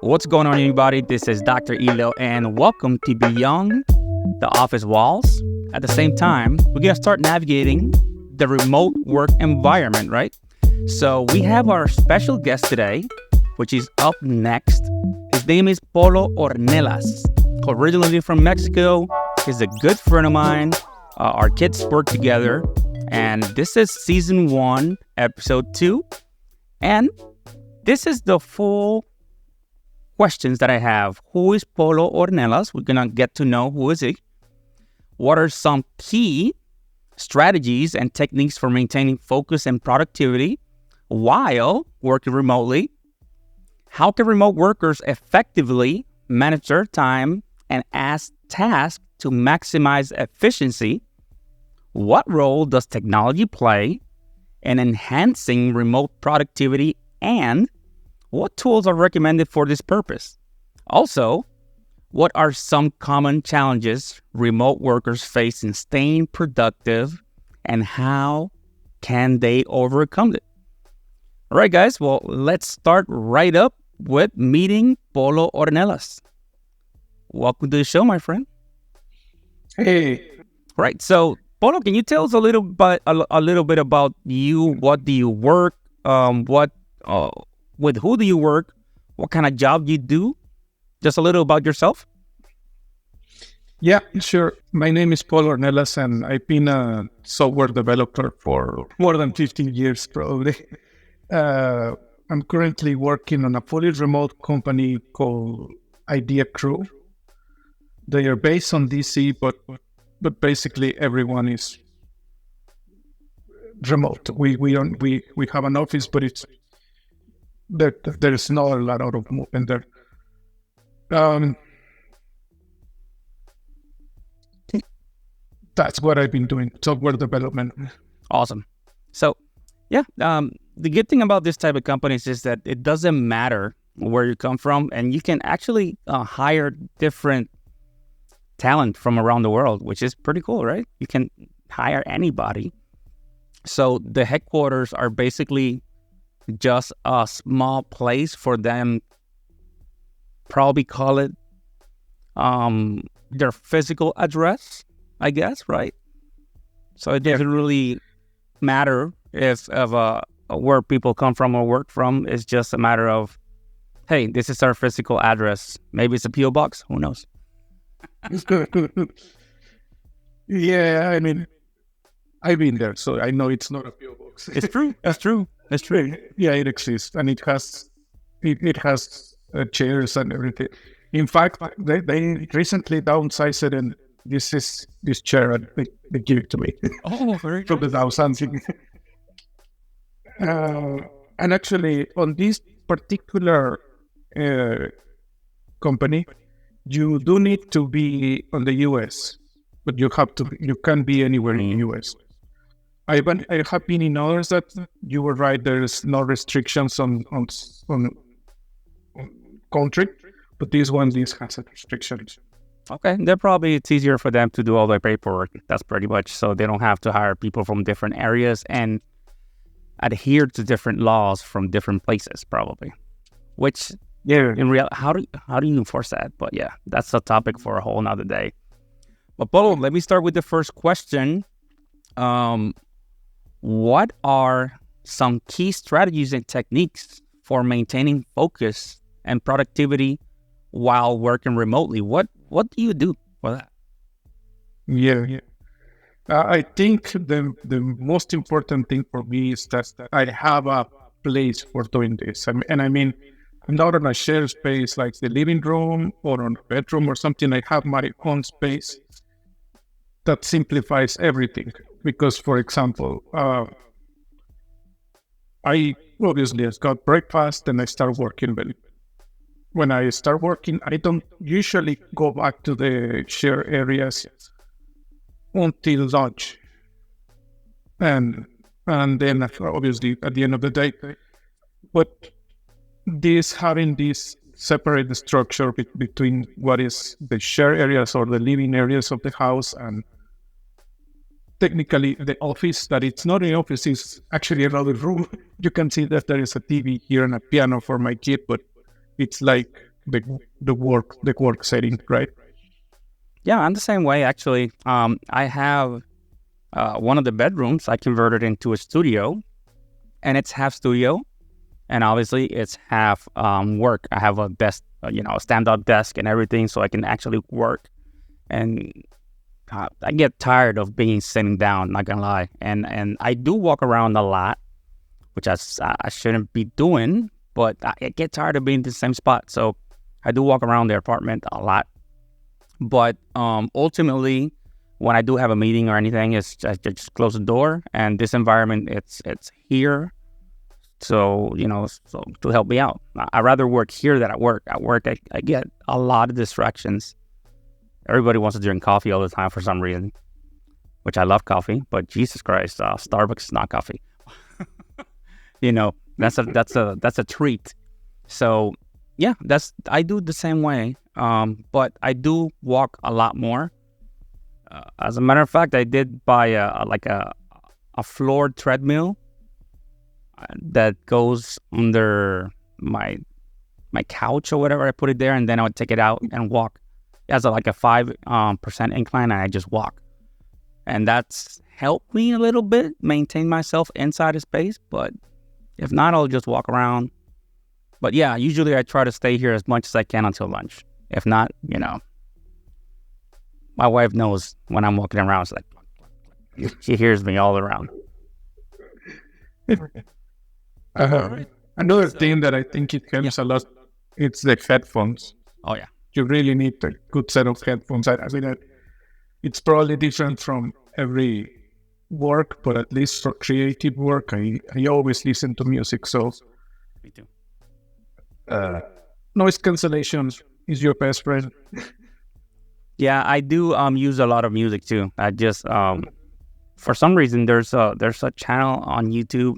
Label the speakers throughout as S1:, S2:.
S1: What's going on, everybody? This is Dr. Elo, and welcome to Beyond the Office Walls. At the same time, we're going to start navigating the remote work environment, right? So we have our special guest today, which is up next. His name is Polo Ornelas. Originally from Mexico. He's a good friend of mine. Our kids work together. And this is season 1, episode 2. And this is the full questions that I have. Who is Polo Ornelas? We're going to get to know who is he. What are some key strategies and techniques for maintaining focus and productivity while working remotely? How can remote workers effectively manage their time and ask tasks to maximize efficiency? What role does technology play in enhancing remote productivity, and what tools are recommended for this purpose? Also, what are some common challenges remote workers face in staying productive, and how can they overcome it? All right, guys. Well, let's start right up with meeting Polo Ornelas. Welcome to the show, my friend.
S2: Hey.
S1: Right. So, Polo, can you tell us a little bit about you? What do you work? With who do you work? What kind of job you do? Just a little about yourself.
S2: Yeah, sure. My name is Polo Ornelas, and I've been a software developer for more than 15 years, probably. I'm currently working on a fully remote company called Idea Crew. They are based on DC, but basically everyone is remote. We have an office, but it's there's not a lot of movement there. That's what I've been doing, software development.
S1: Awesome. So, yeah, the good thing about this type of companies is that it doesn't matter where you come from, and you can actually hire different talent from around the world, which is pretty cool, right? You can hire anybody. So the headquarters are basically just a small place for them, probably call it their physical address, I guess, right? So it doesn't really matter if where people come from or work from. It's just a matter of, hey, this is our physical address. Maybe it's a P.O. box. Who knows?
S2: Yeah, I mean, I've been there, so I know it's not a PO box.
S1: It's true. It's true. It's true.
S2: Yeah, it exists, and it has chairs and everything. In fact, they recently downsized it, and this chair, and they give it to me.
S1: Oh, very
S2: from the downsizing. And actually, on this particular company, you do need to be on the US, but you can be anywhere in the US. I have been in others that you were right. There's no restrictions on country, but this has a restriction.
S1: Okay, it's easier for them to do all their paperwork. That's pretty much so they don't have to hire people from different areas and adhere to different laws from different places, probably. Which, yeah, in real, how do you enforce that? But yeah, that's a topic for a whole nother day. But Polo, let me start with the first question. What are some key strategies and techniques for maintaining focus and productivity while working remotely? What do you do for that?
S2: Yeah. I think the most important thing for me is that I have a place for doing this. I mean, I'm not on a shared space like the living room or on a bedroom or something. I have my own space that simplifies everything. Because, for example, I obviously got breakfast and I start working. But when I start working, I don't usually go back to the shared areas until lunch. And then obviously at the end of the day. But having this separate structure between what is the shared areas or the living areas of the house and technically the office, that it's not an office, is actually another room. You can see that there is a TV here and a piano for my kid, but it's like the work setting, right?
S1: Yeah, I'm the same way actually. I have one of the bedrooms I converted into a studio, and it's half studio, and obviously it's half work. I have a desk, a stand-up desk and everything, so I can actually work. And I get tired of being sitting down, not gonna lie. And I do walk around a lot, which I shouldn't be doing, but I get tired of being in the same spot. So I do walk around the apartment a lot. But ultimately, when I do have a meeting or anything, it's just close the door. And this environment, it's here. So, so to help me out. I'd rather work here than at work. At work, I get a lot of distractions. Everybody wants to drink coffee all the time for some reason, which I love coffee, but Jesus Christ, Starbucks is not coffee. That's a treat. So yeah, I do the same way. But I do walk a lot more. As a matter of fact, I did buy a floored treadmill that goes under my couch or whatever. I put it there, and then I would take it out and walk. It has like a 5% incline, and I just walk. And that's helped me a little bit maintain myself inside a space. But if not, I'll just walk around. But yeah, usually I try to stay here as much as I can until lunch. If not, my wife knows when I'm walking around. It's like she hears me all around.
S2: Another thing that I think it helps a lot, it's the headphones.
S1: Oh yeah.
S2: You really need a good set of headphones. I mean, it's probably different from every work, but at least for creative work, I always listen to music. So,
S1: Me too.
S2: Noise cancellation is your best friend.
S1: Yeah, I do use a lot of music too. I just for some reason there's a channel on YouTube.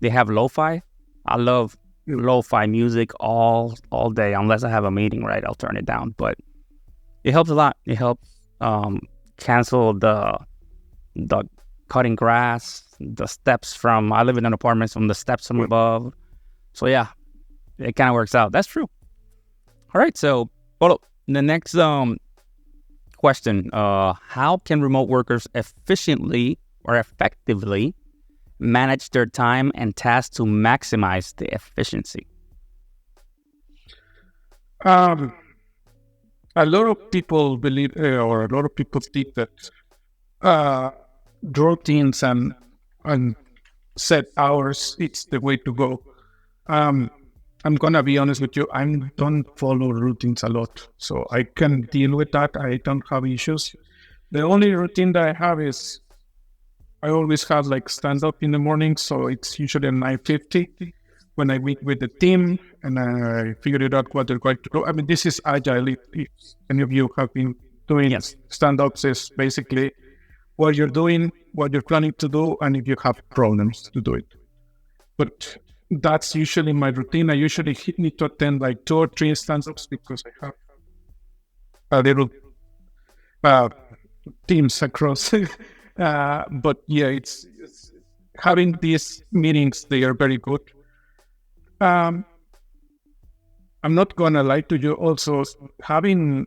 S1: They have lo-fi. I love lo-fi music all day, unless I have a meeting, right? I'll turn it down, but it helps a lot. It helps cancel the cutting grass, the steps from. I live in an apartment, from the steps from above. So yeah, it kind of works out. That's true. All right, so Polo, the next question: how can remote workers efficiently or effectively manage their time and tasks to maximize the efficiency?
S2: A lot of people believe, or a lot of people think that routines and set hours, it's the way to go. I'm gonna be honest with you, I don't follow routines a lot, so I can deal with that. I don't have issues. The only routine that I have is I always have like stand up in the morning, so it's usually at 9:50 when I meet with the team and I figured out what they're going to do. I mean, this is agile. If any of you have been doing stand ups, is basically what you're doing, what you're planning to do, and if you have problems to do it. But that's usually my routine. I usually need to attend like 2 or 3 stand ups because I have a little teams across. But yeah, it's having these meetings. They are very good. I'm not gonna lie to you. Also, having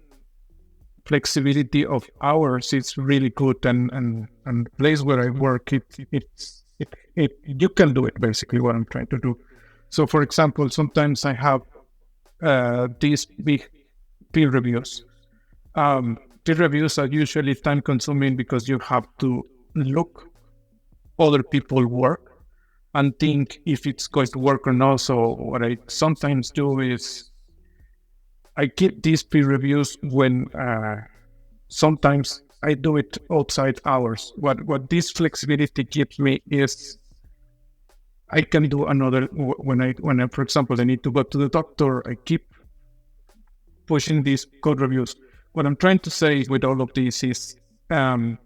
S2: flexibility of hours is really good, and the place where I work, you can do it. Basically, what I'm trying to do. So, for example, sometimes I have these big peer reviews. Peer reviews are usually time consuming because you have to look other people work and think if it's going to work or not. So what I sometimes do is I keep these peer reviews when sometimes I do it outside hours. What this flexibility gives me is I can do another when I for example I need to go to the doctor. I keep pushing these code reviews. What I'm trying to say with all of this is, how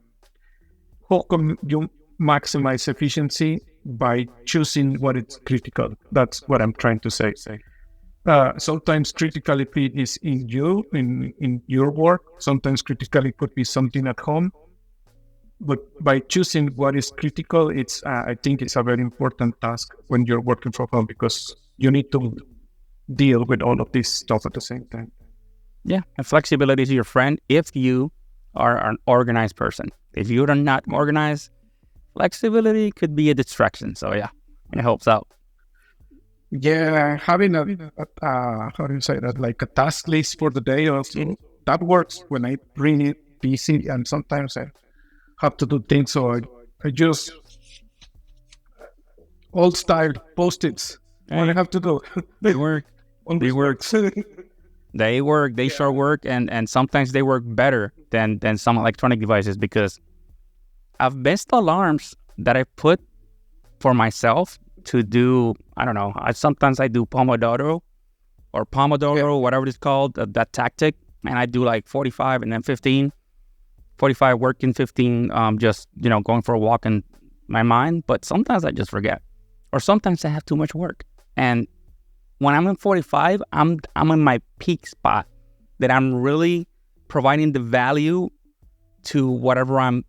S2: come you maximize efficiency by choosing what is critical? That's what I'm trying to say. Sometimes criticality is in you, in your work. Sometimes criticality could be something at home. But by choosing what is critical, I think it's a very important task when you're working from home, because you need to deal with all of this stuff at the same time.
S1: Yeah, and flexibility is your friend if you are an organized person. If you're not organized, flexibility could be a distraction. So yeah, it helps out.
S2: Yeah, having a how do you say that, like a task list for the day also, that works when I really busy, and sometimes I have to do things, so I just old style post-its. What I have to do.
S1: They work. They
S2: Always
S1: work.
S2: works.
S1: They work. They sure work, and sometimes they work better than some electronic devices because I've missed alarms that I put for myself to do. I don't know. Sometimes I do Pomodoro, whatever it's called, that tactic, and I do like 45 and then 15. 45 working, 15 just going for a walk in my mind. But sometimes I just forget, or sometimes I have too much work. And when I'm in 45, I'm in my peak spot that I'm really providing the value to whatever I'm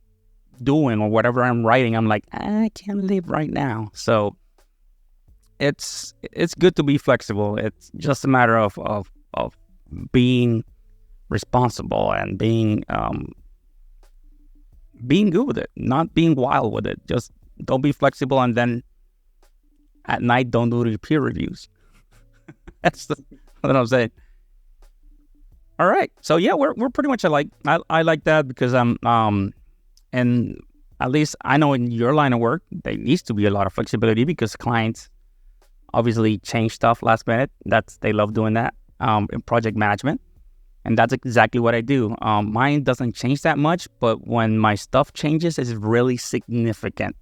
S1: doing or whatever I'm writing. I'm like, I can't live right now. So it's good to be flexible. It's just a matter of being responsible and being good with it, not being wild with it. Just don't be flexible, and then at night don't do the peer reviews. That's what I'm saying. All right, so yeah, we're pretty much alike. I like that because and at least I know in your line of work there needs to be a lot of flexibility because clients obviously change stuff last minute. They love doing that in project management. And that's exactly what I do. Mine doesn't change that much, but when my stuff changes, it's really significant.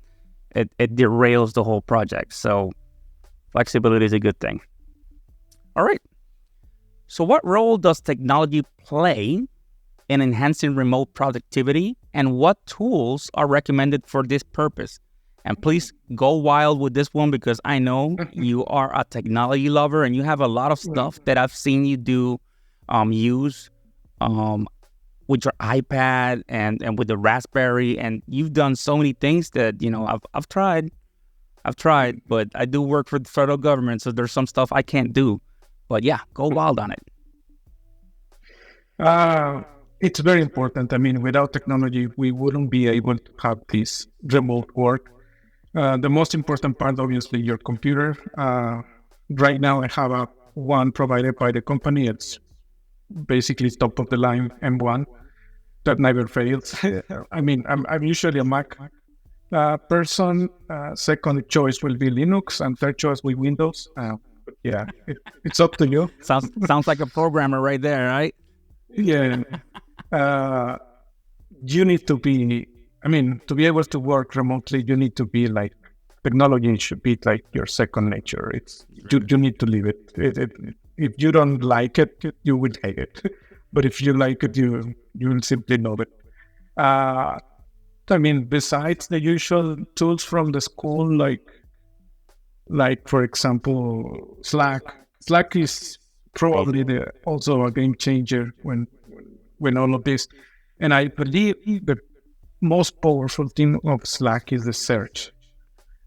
S1: It derails the whole project. So flexibility is a good thing. All right. So what role does technology play in enhancing remote productivity, and what tools are recommended for this purpose? And please go wild with this one because I know you are a technology lover and you have a lot of stuff that I've seen you do. Use with your iPad and with the Raspberry, and you've done so many things that I've tried, but I do work for the federal government, so there's some stuff I can't do. But yeah, go wild on it.
S2: It's very important. I mean, without technology, we wouldn't be able to have this remote work. The most important part, obviously, your computer. Right now, I have one provided by the company. It's basically top of the line M1 that never fails. I mean, I'm usually a Mac person. Second choice will be Linux, and third choice will be Windows. But yeah, it's up to you.
S1: Sounds like a programmer right there, right?
S2: Yeah. You need to be. I mean, to be able to work remotely, you need to be like technology should be like your second nature. You need to live it. If you don't like it, you will hate it. But if you like it, you will simply love it. I mean, besides the usual tools from the school, like for example, Slack. Slack is probably also a game changer when all of this. And I believe the most powerful thing of Slack is the search.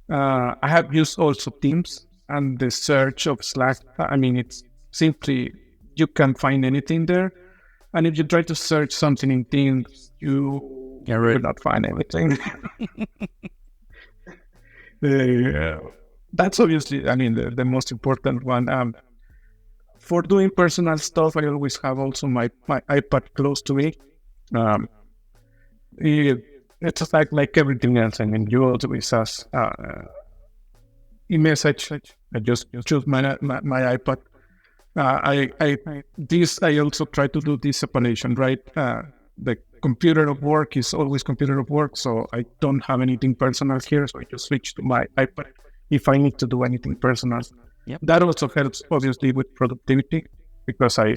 S2: I have used also Teams, and the search of Slack. I mean, it's simply, you can find anything there. And if you try to search something in Teams, you will not find anything. That's obviously, I mean, the most important one. For doing personal stuff, I always have also my iPad close to me. It's like everything else. I mean, you always have e-message. I just choose my iPad. I also try to do this separation, right? The computer of work is always computer of work, so I don't have anything personal here, so I just switch to my iPad if I need to do anything personal.
S1: Yep.
S2: That also helps, obviously, with productivity because I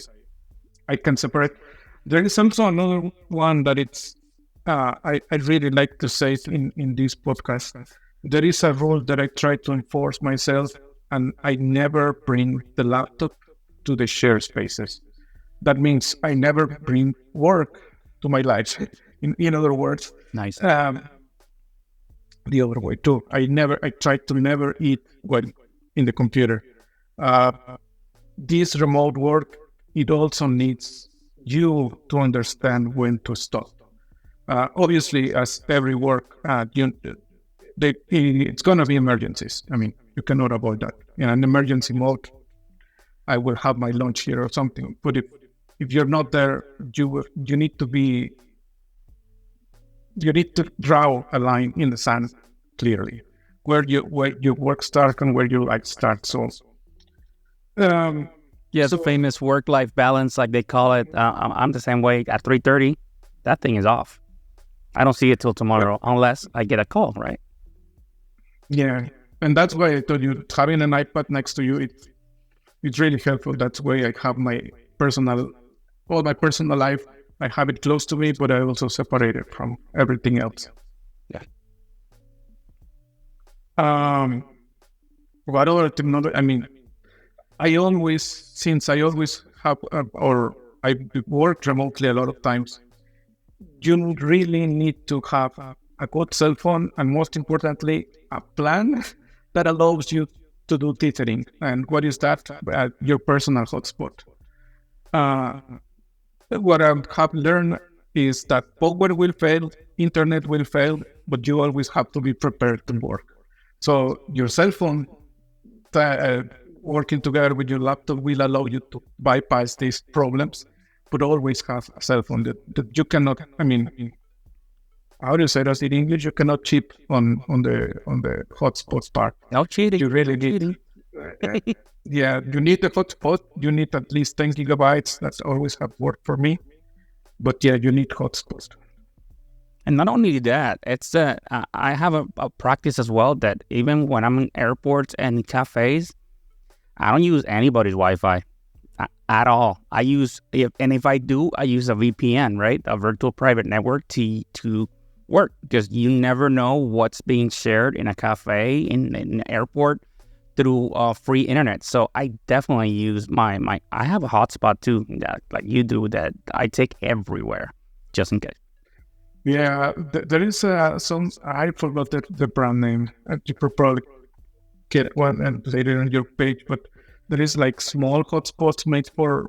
S2: can separate. There is also another one that it's I really like to say in this podcast. There is a rule that I try to enforce myself, and I never bring the laptop to the shared spaces. That means I never bring work to my life. In other words,
S1: nice.
S2: The other way too. I try to never eat when in the computer. this remote work, it also needs you to understand when to stop. Obviously, as every work, it's going to be emergencies. I mean, you cannot avoid that. In an emergency mode, I will have my lunch here or something. But if you're not there, you need to draw a line in the sand clearly, where your work starts and where your life starts. So,
S1: the famous work-life balance, like they call it. I'm the same way. At 3:30, that thing is off. I don't see it till tomorrow unless I get a call, right?
S2: Yeah, and that's why I told you having an iPad next to you, it's really helpful. That's why I have all my personal life. I have it close to me, but I also separate it from everything else.
S1: Yeah.
S2: What other technology? I mean, since I always have, or I work remotely a lot of times, you really need to have a good cell phone, and most importantly, a plan that allows you to do tethering. And what is that? Your personal hotspot. What I have learned is that power will fail, internet will fail, but you always have to be prepared to work. So your cell phone working together with your laptop will allow you to bypass these problems, but always have a cell phone that you cannot. I mean, how do you say that in English? You cannot cheat on the hotspots part.
S1: No cheating.
S2: You really need. Yeah, you need the hotspot. You need at least 10 gigabytes. That's always have worked for me. But yeah, you need hotspots.
S1: And not only that, it's I have a practice as well that even when I'm in airports and cafes, I don't use anybody's Wi-Fi at all. If I do, I use a VPN, right? A virtual private network to work, because you never know what's being shared in a cafe, in an airport, through free internet. So I definitely use I have a hotspot too, that like you do, that I take everywhere, just in case.
S2: Yeah, there is some, I forgot the brand name. You could probably get one and later on your page, but there is like small hotspots made for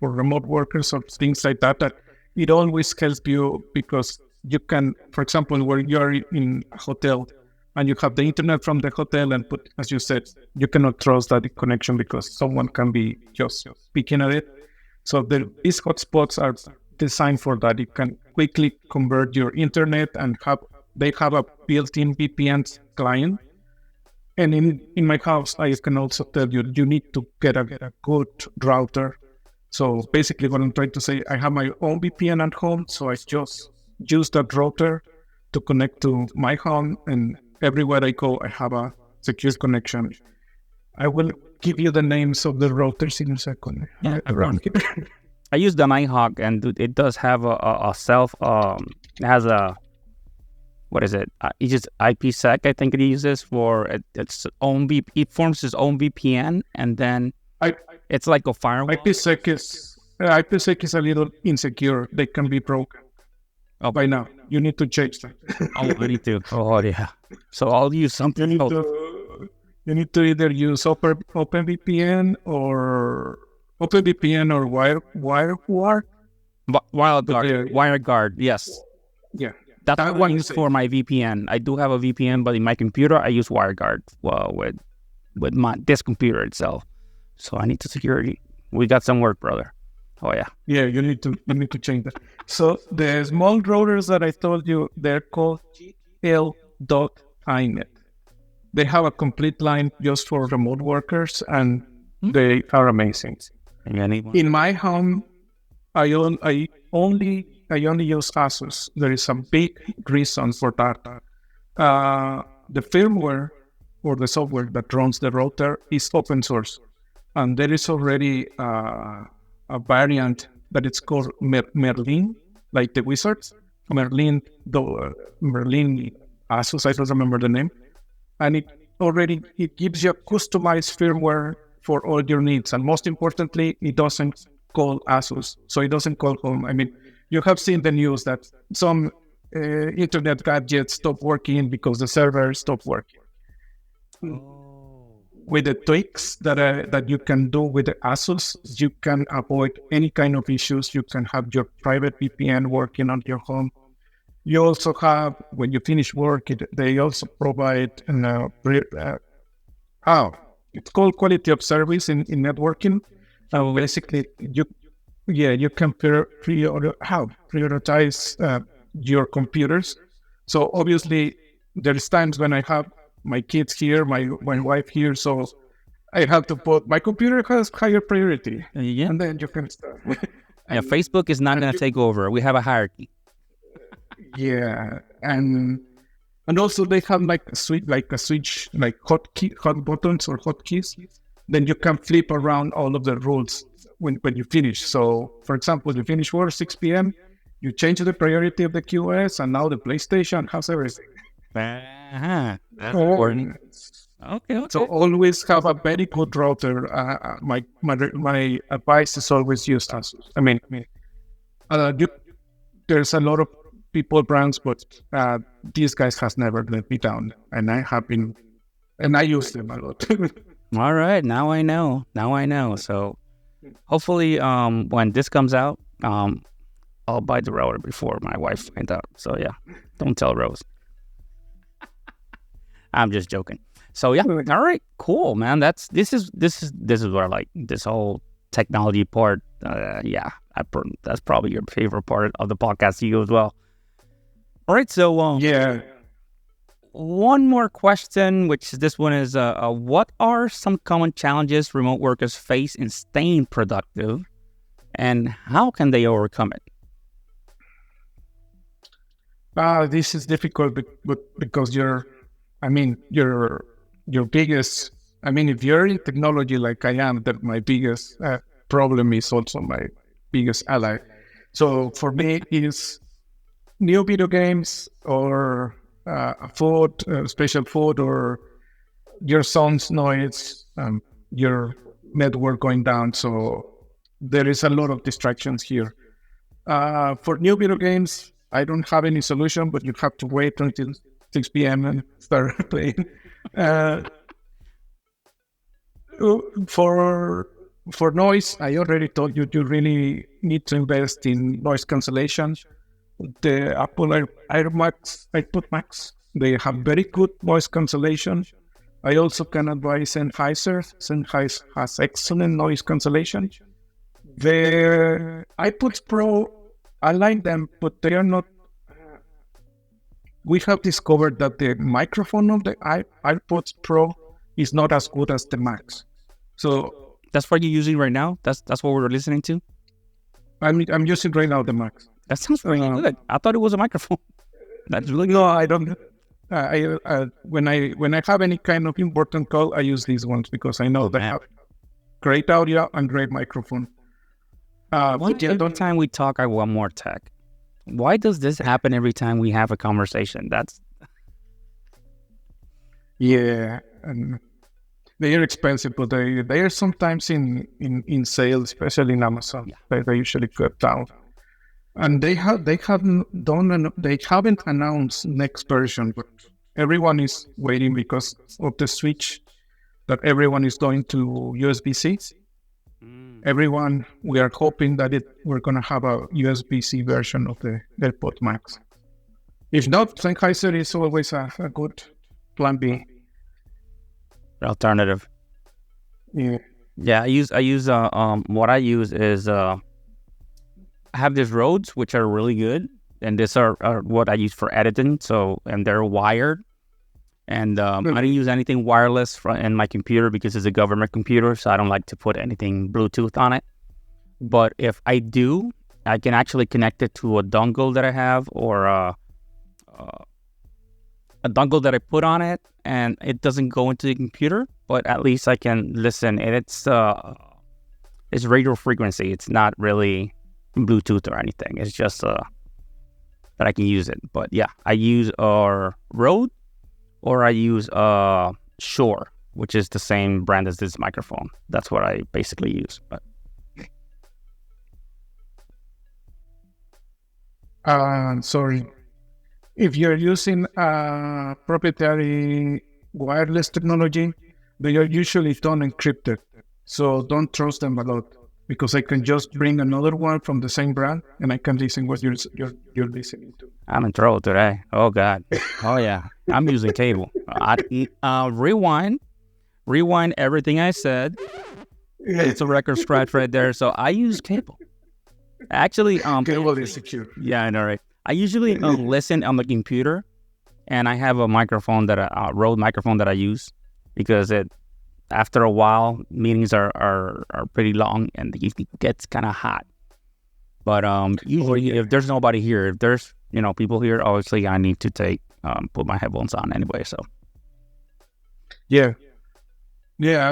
S2: remote workers or things like that it always helps you, because you can, for example, where you're in a hotel and you have the internet from the hotel, and put, as you said, you cannot trust that connection because someone can be just picking at it. So these hotspots are designed for that. You can quickly convert your internet, and they have a built-in VPN client. And in my house, I can also tell you need to get a good router. So basically what I'm trying to say, I have my own VPN at home, so I just use that router to connect to my home, and everywhere I go, I have a secure connection. I will give you the names of the routers in a second.
S1: Yeah, around here. I use the Nighthawk, and it does have a self. It has a, what is it? It's just IPsec. I think it uses for its own It forms its own VPN, and then it's like a firewall.
S2: IPsec is a little insecure. They can be broken. Oh, by now you need to change that.
S1: Oh, I need to. Oh, yeah. So I'll use something.
S2: You need to either use OpenVPN or WireGuard.
S1: WireGuard, yes.
S2: Yeah.
S1: That's what I use for my VPN. I do have a VPN, but in my computer, I use WireGuard with this computer itself. So I need to secure it. We got some work, brother. Oh, yeah.
S2: Yeah, you need to change that. So the small routers that I told you, they're called GL.inet. They have a complete line just for remote workers, and they are amazing. In my home, I only use Asus. There is a big reason for that. The firmware or the software that runs the router is open source, and there is already a variant that it's called Merlin, like the wizards. Merlin Asus, I don't remember the name. And it gives you a customized firmware for all your needs. And most importantly, it doesn't call Asus. So it doesn't call home. I mean, you have seen the news that some internet gadgets stop working because the server stopped working.
S1: Oh.
S2: with the tweaks that you can do with the Asus, you can avoid any kind of issues. You can have your private VPN working on your home. You also have, when you finish work, they also provide it's called quality of service in networking.
S1: Oh,
S2: Basically, you can prioritize your computers. So obviously, there's times when I have my kids here, my wife here, so I have to put my computer has higher priority,
S1: yeah.
S2: and then you can start.
S1: Yeah, Facebook is not going to take over. We have a hierarchy.
S2: Yeah, and also they have like a switch, like hot buttons or hotkeys. Then you can flip around all of the rules when you finish. So, for example, you finish work 6 p.m., you change the priority of the QoS, and now the PlayStation has everything.
S1: That's important. Okay.
S2: So always have a very good router. My advice is always use Asus. There's a lot of people brands, but these guys has never let me down, and I use them a lot.
S1: All right, now I know. So hopefully, when this comes out, I'll buy the router before my wife finds out. So yeah, don't tell Rose. I'm just joking. So yeah, all right, cool, man. This is what I like. This whole technology part. That's probably your favorite part of the podcast. You as well. All right, so
S2: yeah.
S1: One more question, which this one is, what are some common challenges remote workers face in staying productive, and how can they overcome it?
S2: This is difficult, because your biggest. If you're in technology like I am, that my biggest problem is also my biggest ally. So for me, is new video games or special food, or your son's noise, your network going down. So there is a lot of distractions here. For new video games, I don't have any solution, but you have to wait until 6 p.m. and start playing. For noise, I already told you, you really need to invest in noise cancellation. The Apple iPod Max, they have very good noise cancellation. I also can advise Sennheiser. Sennheiser has excellent noise cancellation. The iPods Pro, I like them, but they are not. We have discovered that the microphone of the iPods Pro is not as good as the Max. So
S1: that's what you're using right now. That's what we're listening to.
S2: I'm using right now the Max.
S1: That sounds pretty good. I thought it was a microphone. That's really good.
S2: No, I don't. When I have any kind of important call, I use these ones because I know they have great audio and great microphone.
S1: Every time we talk, I want more tech. Why does this happen every time we have a conversation?
S2: And they are expensive, but they are sometimes in sale, especially in Amazon. Yeah. They usually cut down. And they haven't announced next version, but everyone is waiting because of the switch that everyone is going to USB-C. We are hoping that we're going to have a USB-C version of the AirPod Max. If not, Sennheiser is always a good plan B.
S1: Alternative.
S2: Yeah.
S1: Yeah, what I use is I have these Rhodes, which are really good, and these are what I use for editing. So, and they're wired, and I don't use anything wireless in my computer because it's a government computer, so I don't like to put anything Bluetooth on it. But if I do, I can actually connect it to a dongle that I have, or a dongle that I put on it, and it doesn't go into the computer, but at least I can listen. And it's radio frequency. It's not really Bluetooth or anything. It's just that I can use it. But yeah, I use Rode, or I use Shure, which is the same brand as this microphone. That's what I basically use. But
S2: sorry, if you're using proprietary wireless technology, They are usually done encrypted, so don't trust them a lot because I can just bring another one from the same brand and I can listen what you're listening to.
S1: I'm in trouble today. Oh God. Oh yeah. I'm using cable. Rewind everything I said. It's a record scratch right there. So I use cable. Actually,
S2: Cable is secure.
S1: yeah, I know, right? I usually listen on the computer, and I have a microphone that Rode microphone that I use because after a while meetings are pretty long and it gets kind of hot. But usually if there's nobody here, if there's people here, obviously I need to put my headphones on anyway. So
S2: yeah,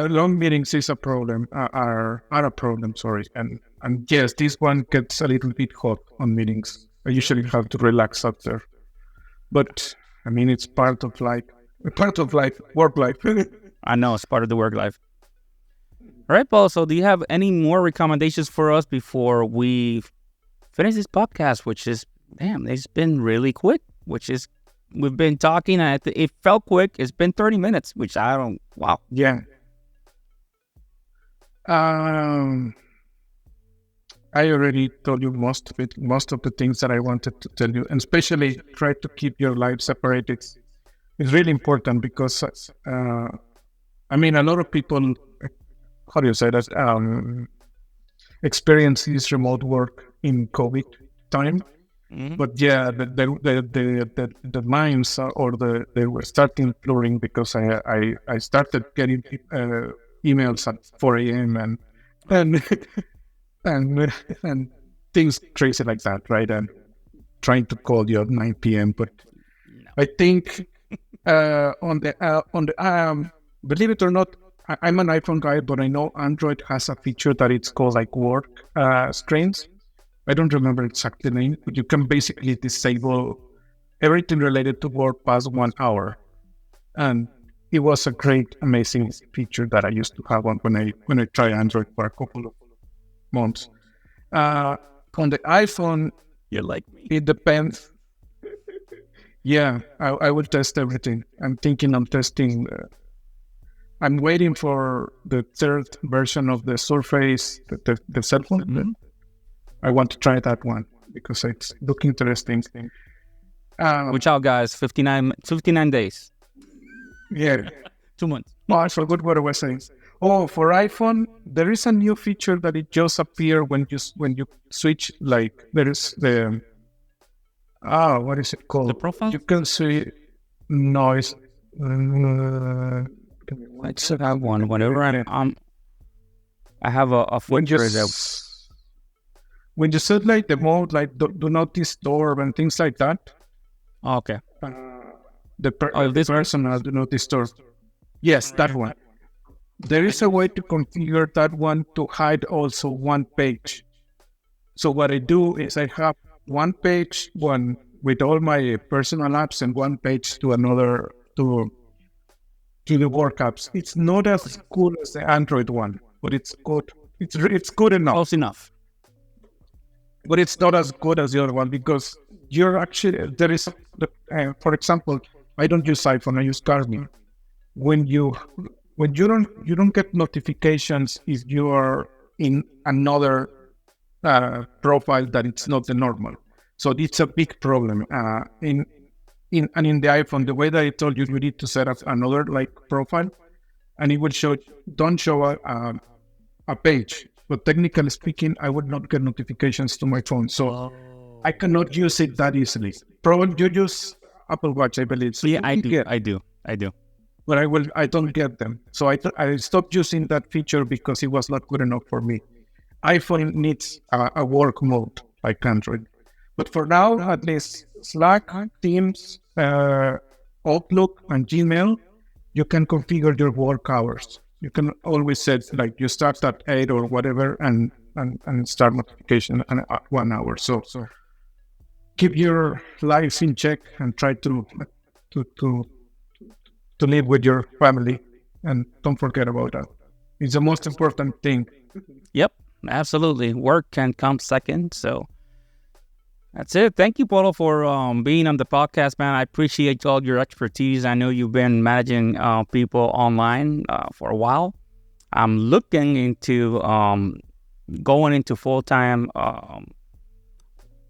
S2: long meetings is a problem. Are a problem. Sorry, and yes, this one gets a little bit hot on meetings. I usually have to relax after, but I mean it's part of life, work life.
S1: I know it's part of the work life. All right, Paul. So do you have any more recommendations for us before we finish this podcast? Which is, damn, it's been really quick. We've been talking, and it felt quick. It's been 30 minutes, which wow.
S2: Yeah. I already told you most of the things that I wanted to tell you, and especially try to keep your life separated. It's really important because, I mean, a lot of people, how do you say that, experience this remote work in COVID time.
S1: Mm-hmm.
S2: But yeah, the minds they were starting blurring because I started getting emails at 4 a.m. and and things crazy like that, right? And trying to call you at 9 p.m. But I think on the believe it or not, I'm an iPhone guy, but I know Android has a feature that it's called like work screens. I don't remember exactly the name, but you can basically disable everything related to work past 1 hour. And it was a great, amazing feature that I used to have when I tried Android for a couple of months. On the iPhone,
S1: You're like me.
S2: it depends. Yeah, I will test everything. I'm thinking I'm testing. I'm waiting for the third version of the Surface, the cell phone.
S1: Mm-hmm.
S2: I want to try that one because it's looking interesting.
S1: Which out, guys? 59 days.
S2: Yeah.
S1: 2 months.
S2: Oh, I forgot what I was saying. Oh, for iPhone, there is a new feature that it just appeared when you switch. Like there is the what is it called?
S1: The profile?
S2: You can see noise.
S1: Let's have one. Whenever I have a feature that.
S2: When you set like the mode, like do not disturb and things like that.
S1: Okay.
S2: The personal do not disturb. Yes, that one. There is a way to configure that one to hide also one page. So what I do is I have one page, one with all my personal apps, and one page to another to the work apps. It's not as cool as the Android one, but it's good. It's good enough.
S1: Close enough.
S2: But it's not as good as the other one because you're actually there is. For example, I don't use iPhone. I use Garmin. When you don't get notifications if you are in another profile that it's not the normal. So it's a big problem. In the iPhone, the way that I told you, you need to set up another like profile, and it will don't show a page. But technically speaking, I would not get notifications to my phone, so I cannot use it that easily. Probably you use Apple Watch, I believe. So
S1: yeah, I do.
S2: But I don't get them. So I stopped using that feature because it was not good enough for me. iPhone needs a work mode like Android. But for now, at least Slack, Teams, Outlook, and Gmail, you can configure your work hours. You can always set like you start at 8 or whatever and start notification at 1 hour. So keep your lives in check and try to live with your family, and don't forget about that. It's the most important thing.
S1: Yep, absolutely. Work can come second. So That's it. Thank you, Polo, for being on the podcast, man. I appreciate all your expertise. I know you've been managing people online for a while. I'm looking into going into full-time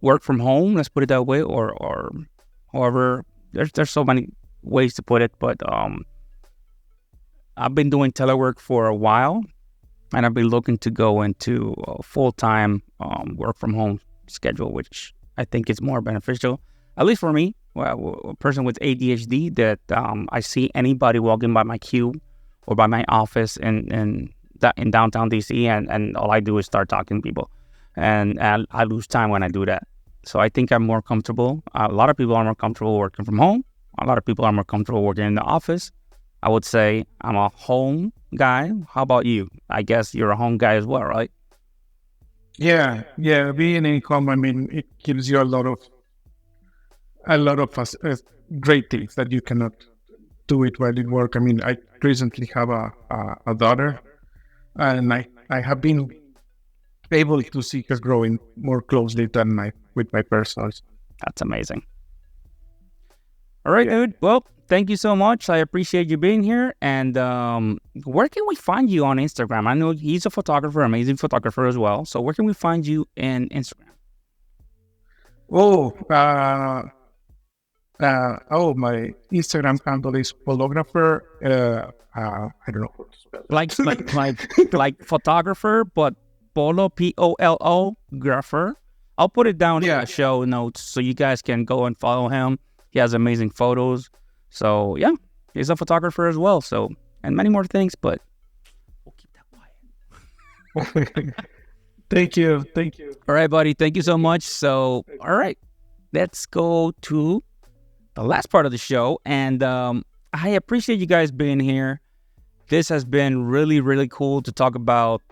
S1: work from home. Let's put it that way, or however. There's so many ways to put it, but I've been doing telework for a while, and I've been looking to go into a full-time work from home schedule, which I think is more beneficial, at least for me, a person with ADHD, that I see anybody walking by my cube or by my office in downtown DC, and all I do is start talking to people, and I lose time when I do that. So I think I'm more comfortable. A lot of people are more comfortable working from home. A lot of people are more comfortable working in the office. I would say I'm a home guy. How about you? I guess you're a home guy as well, right?
S2: Yeah, yeah. Being in home, I mean, it gives you great things that you cannot do it while in work. I mean, I recently have a daughter, and I have been able to see her growing more closely than with my personals.
S1: That's amazing. All right, dude. Well, thank you so much. I appreciate you being here. And where can we find you on Instagram? I know he's a photographer, amazing photographer as well. So where can we find you in Instagram?
S2: My Instagram handle is photographer. I don't know how to spell it.
S1: like photographer, but Polo, Polo, grapher. I'll put it down in the show notes so you guys can go and follow him. He has amazing photos. So yeah, he's a photographer as well. So, and many more things, but we'll keep that quiet.
S2: Thank you.
S1: All right, buddy. Thank you so much. So, all right, let's go to the last part of the show. And I appreciate you guys being here. This has been really, really cool to talk about,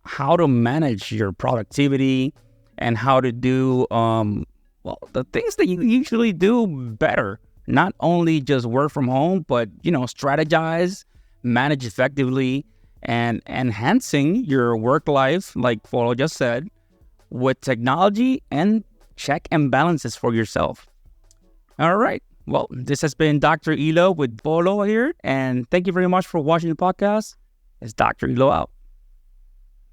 S1: how to manage your productivity and how to do, the things that you usually do better. Not only just work from home, but, strategize, manage effectively, and enhancing your work life, like Polo just said, with technology and check and balances for yourself. All right. Well, this has been Dr. Elo with Polo here, and thank you very much for watching the podcast. It's Dr. Elo out.